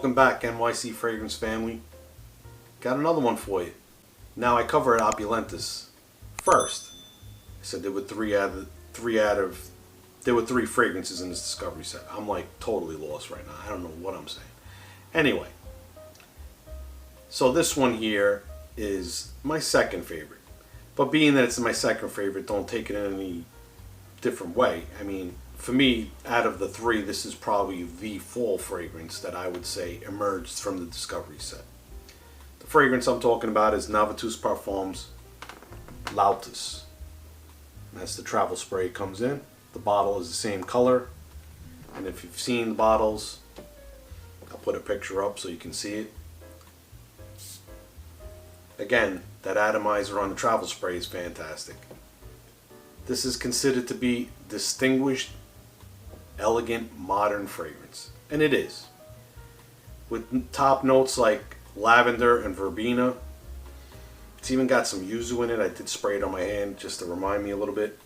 Welcome back, NYC Fragrance family. Got another one for you. Now I covered Opulentus first. I said there were three fragrances in this discovery set. I'm like totally lost right now. I don't know what I'm saying. Anyway, so this one here is my second favorite. But being that it's my second favorite, don't take it in any different way. I mean, for me, out of the three, this is probably the fall fragrance that I would say emerged from the discovery set. The fragrance I'm talking about is Navitus Parfums Lautus. That's the travel spray it comes in. The bottle is the same color. And if you've seen the bottles, I'll put a picture up so you can see it. Again, that atomizer on the travel spray is fantastic. This is considered to be distinguished, elegant, modern fragrance. And it is. With top notes like lavender and verbena. It's even got some yuzu in it. I did spray it on my hand just to remind me a little bit.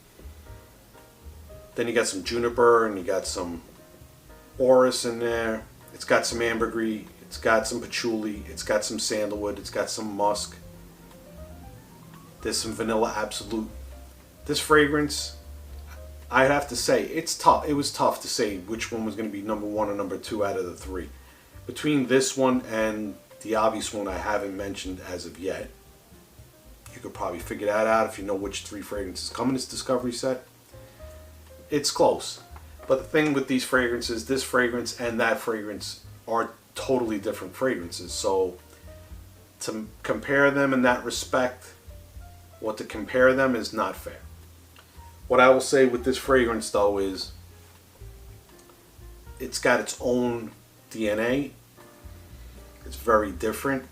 Then you got some juniper and you got some orris in there. It's got some ambergris. It's got some patchouli. It's got some sandalwood. It's got some musk. There's some vanilla absolute. This fragrance, I have to say, it's tough. It was tough to say which one was going to be number one or number two out of the three. Between this one and the obvious one I haven't mentioned as of yet, you could probably figure that out if you know which three fragrances come in this discovery set. It's close. But the thing with these fragrances, this fragrance and that fragrance are totally different fragrances. So to compare them in that respect, or to compare them is not fair. What I will say with this fragrance though is it's got its own DNA. It's very different.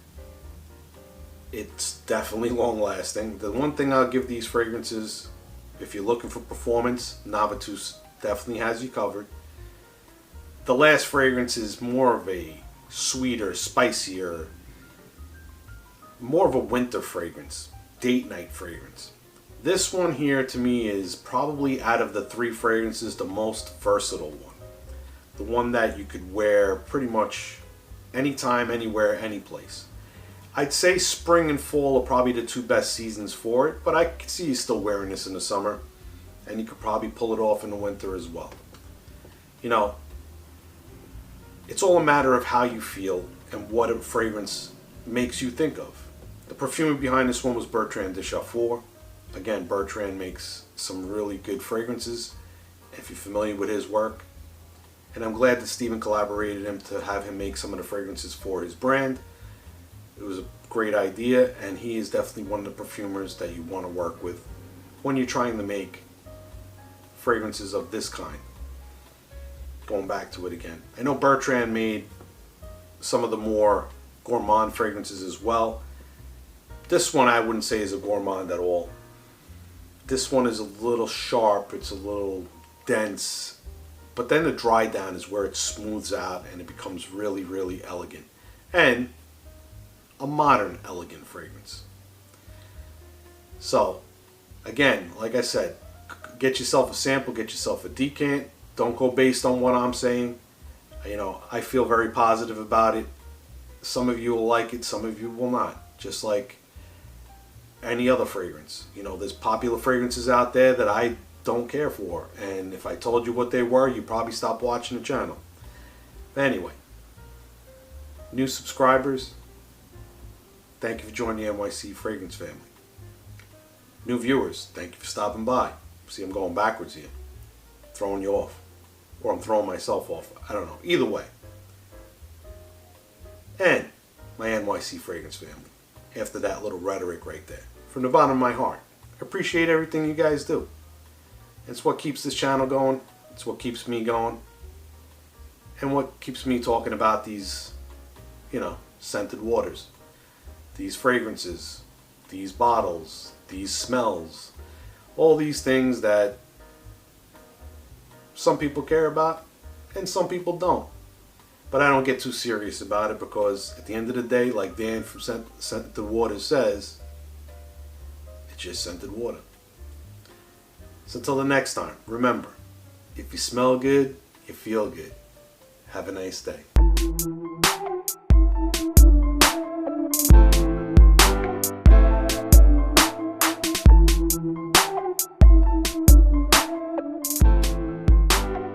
It's definitely long lasting. The one thing I'll give these fragrances, if you're looking for performance, Navitus definitely has you covered. The last fragrance is more of a sweeter, spicier, more of a winter fragrance, date night fragrance. This one here to me is probably out of the three fragrances the most versatile one. The one that you could wear pretty much anytime, anywhere, any place. I'd say spring and fall are probably the two best seasons for it, but I could see you still wearing this in the summer, and you could probably pull it off in the winter as well. You know, it's all a matter of how you feel and what a fragrance makes you think of. The perfumer behind this one was Bertrand de Chaffour. Again, Bertrand makes some really good fragrances, if you're familiar with his work. And I'm glad that Steven collaborated him to have him make some of the fragrances for his brand. It was a great idea, and he is definitely one of the perfumers that you want to work with when you're trying to make fragrances of this kind. Going back to it again. I know Bertrand made some of the more gourmand fragrances as well. This one I wouldn't say is a gourmand at all. This one is a little sharp, it's a little dense, but then the dry down is where it smooths out and it becomes really, really elegant. And a modern, elegant fragrance. So, again, like I said, get yourself a sample, get yourself a decant. Don't go based on what I'm saying. You know, I feel very positive about it. Some of you will like it, some of you will not. Just like any other fragrance. You know, there's popular fragrances out there that I don't care for. And if I told you what they were, you'd probably stop watching the channel. Anyway, new subscribers, thank you for joining the NYC Fragrance family. New viewers, thank you for stopping by. See, I'm going backwards here. Throwing you off. Or I'm throwing myself off. I don't know. Either way. And my NYC Fragrance family. After that little rhetoric right there. From the bottom of my heart. I appreciate everything you guys do. It's what keeps this channel going. It's what keeps me going. And what keeps me talking about these, you know, scented waters. These fragrances. These bottles. These smells. All these things that some people care about and some people don't. But I don't get too serious about it because at the end of the day, like Dan from Scented Water says, it's just scented water. So until the next time, remember, if you smell good, you feel good. Have a nice day. you.